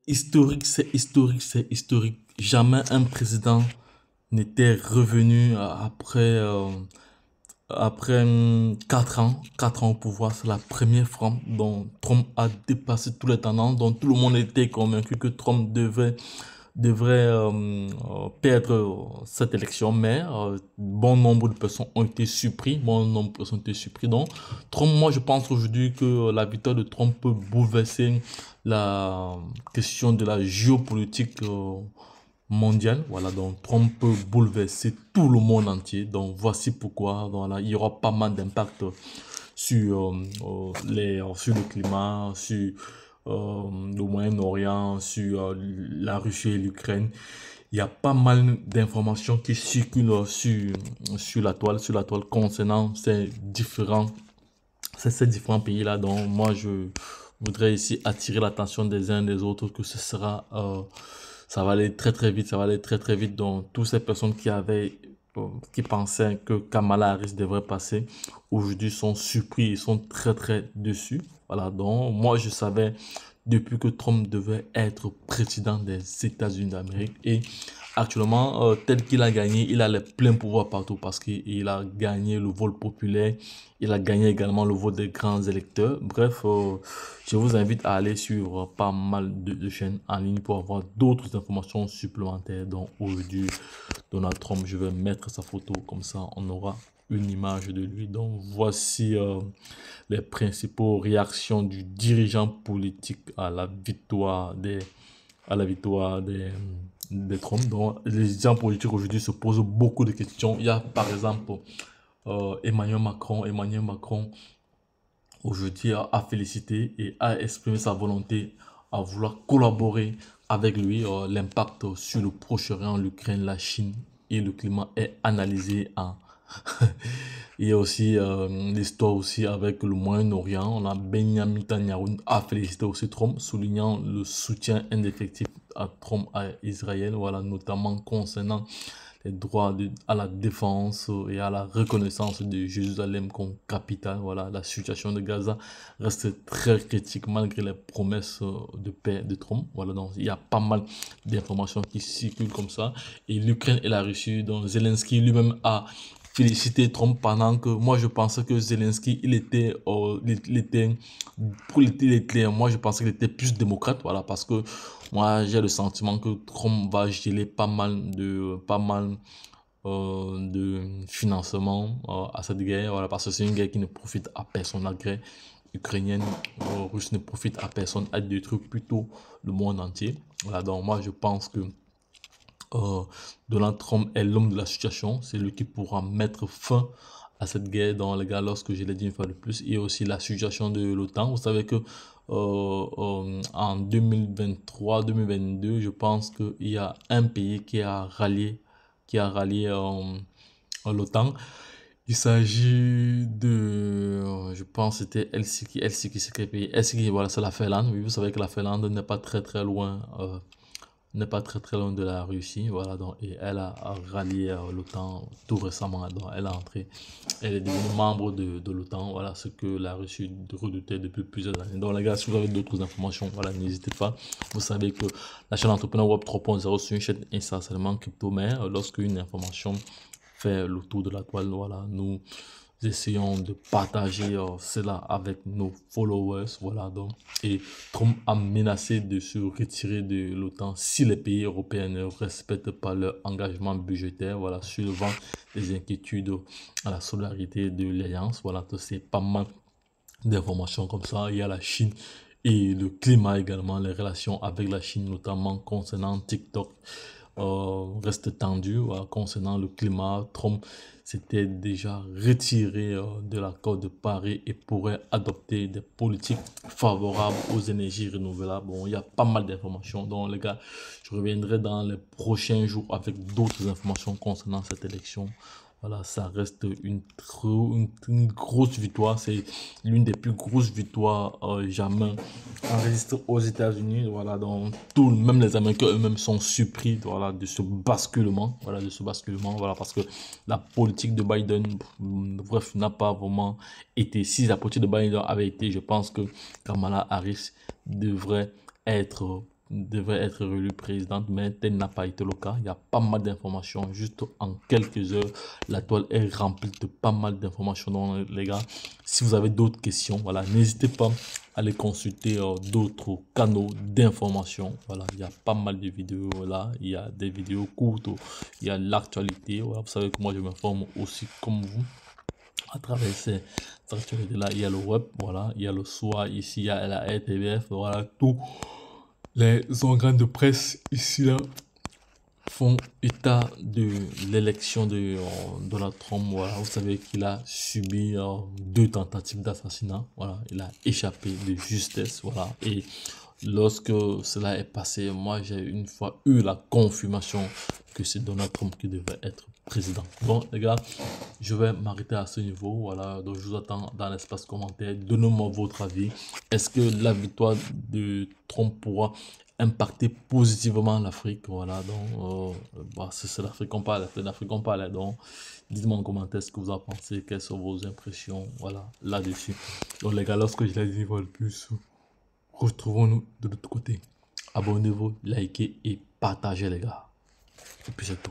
historique, c'est historique, c'est historique. Jamais un président n'était revenu après 4 ans au pouvoir. C'est la première fois dont Trump a dépassé toutes les tendances, dont tout le monde était convaincu que Trump devrait perdre cette élection, mais bon nombre de personnes ont été surpris, bon nombre de personnes ont été surpris. Donc, Trump, moi, je pense aujourd'hui que la victoire de Trump peut bouleverser la question de la géopolitique mondiale. Voilà, donc Trump peut bouleverser tout le monde entier. Donc, voici pourquoi. Voilà, il y aura pas mal d'impact sur le climat, sur le Moyen-Orient, sur la Russie et l'Ukraine. Il y a pas mal d'informations qui circulent sur la toile concernant ces différents pays-là. Donc, moi, je voudrais ici attirer l'attention des uns des autres que ça va aller très très vite, ça va aller très très vite. Donc, toutes ces personnes qui pensaient que Kamala Harris devrait passer, aujourd'hui sont surpris, ils sont très très déçus. Voilà, donc moi je savais depuis que Trump devait être président des États-Unis d'Amérique et actuellement, tel qu'il a gagné, il a les pleins pouvoirs partout parce qu'il a gagné le vote populaire, il a gagné également le vote des grands électeurs. Bref, je vous invite à aller suivre pas mal de chaînes en ligne pour avoir d'autres informations supplémentaires. Donc aujourd'hui, Donald Trump, je vais mettre sa photo comme ça, on aura une image de lui. Donc voici les principaux réactions du dirigeant politique à la victoire des Trump. Donc les dirigeants politiques aujourd'hui se posent beaucoup de questions. Il y a par exemple Emmanuel Macron. Emmanuel Macron aujourd'hui a félicité et a exprimé sa volonté à vouloir collaborer avec lui. L'impact sur le Proche-Orient, l'Ukraine, la Chine et le climat est analysé en il y a aussi l'histoire aussi avec le Moyen-Orient. On a Benjamin Netanyahu a félicité aussi Trump, soulignant le soutien indéfectible à Trump à Israël, voilà, notamment concernant les droits à la défense et à la reconnaissance de Jérusalem comme capitale. Voilà, la situation de Gaza reste très critique malgré les promesses de paix de Trump. Voilà, donc il y a pas mal d'informations qui circulent comme ça. Et l'Ukraine et la Russie, donc Zelensky lui-même a félicité Trump pendant que moi je pensais que Zelensky moi je pensais qu'il était plus démocrate, voilà, parce que moi j'ai le sentiment que Trump va geler pas mal de financement à cette guerre, voilà, parce que c'est une guerre qui ne profite à personne. La guerre ukrainienne, russe ne profite à personne, elle détruit plutôt le monde entier. Voilà, donc moi je pense que euh, Donald Trump est l'homme de la situation, c'est lui qui pourra mettre fin à cette guerre dans les gars, lorsque je l'ai dit une fois de plus, et aussi la situation de l'OTAN. Vous savez que en 2023-2022, je pense qu'il y a un pays qui a rallié l'OTAN. Il s'agit je pense que c'était Helsinki. Helsinki, c'est quel pays? Helsinki, voilà, c'est la Finlande. Oui, vous savez que la Finlande n'est pas très très loin de la Russie, voilà, donc, et elle a rallié l'OTAN tout récemment, donc elle est devenue membre de l'OTAN, voilà, ce que la Russie redoutait depuis plusieurs années. Donc les gars, si vous avez d'autres informations, voilà, n'hésitez pas. Vous savez que la chaîne Entrepreneur Web 3.0, c'est une chaîne essentiellement crypto, mais lorsque une information fait le tour de la toile, voilà, nous essayons de partager cela avec nos followers, voilà, donc, et Trump a menacé de se retirer de l'OTAN si les pays européens ne respectent pas leur engagement budgétaire, voilà, soulevant des inquiétudes à la solidarité de l'Alliance, voilà, donc c'est pas mal d'informations comme ça. Il y a la Chine et le climat également, les relations avec la Chine, notamment concernant TikTok, reste tendu, voilà. Concernant le climat, Trump s'était déjà retiré de l'accord de Paris et pourrait adopter des politiques favorables aux énergies renouvelables. Bon, il y a pas mal d'informations. Donc, les gars, je reviendrai dans les prochains jours avec d'autres informations concernant cette élection. Voilà, ça reste une grosse victoire. C'est l'une des plus grosses victoires jamais enregistrées aux États-Unis. Voilà, donc même les Américains eux-mêmes sont surpris, voilà, de ce basculement. Voilà, de ce basculement. Voilà, parce que la politique de Biden, bref, n'a pas vraiment été. Si la politique de Biden avait été, je pense que Kamala Harris devrait être devrait être élue présidente, mais tel n'a pas été le cas. Il y a pas mal d'informations. Juste en quelques heures, la toile est remplie de pas mal d'informations. Donc, les gars, si vous avez d'autres questions, voilà, n'hésitez pas à aller consulter d'autres canaux d'information. Voilà, il y a pas mal de vidéos là. Il y a des vidéos courtes, il y a l'actualité. Voilà, vous savez que moi, je m'informe aussi comme vous à travers ces actualités-là. Il y a le web, voilà, il y a le soir, ici, il y a la RTBF, voilà, tous les organes de presse ici, là, font état de l'élection de Donald Trump. Voilà, vous savez qu'il a subi 2 tentatives d'assassinat. Voilà, il a échappé de justesse. Voilà, et lorsque cela est passé, moi j'ai une fois eu la confirmation que c'est Donald Trump qui devait être président. Bon, les gars, je vais m'arrêter à ce niveau. Voilà, donc je vous attends dans l'espace commentaire. Donnez-moi votre avis. Est-ce que la victoire de Trump pourra impacter positivement l'Afrique? Voilà, donc bah, c'est l'Afrique qu'on parle, c'est l'Afrique qu'on parle. Donc, dites-moi en commentaire ce que vous en pensez, quelles sont vos impressions, voilà, là-dessus. Donc, les gars, lorsque je les dis le plus, retrouvons-nous de l'autre côté. Abonnez-vous, likez et partagez, les gars. Et puis c'est tout.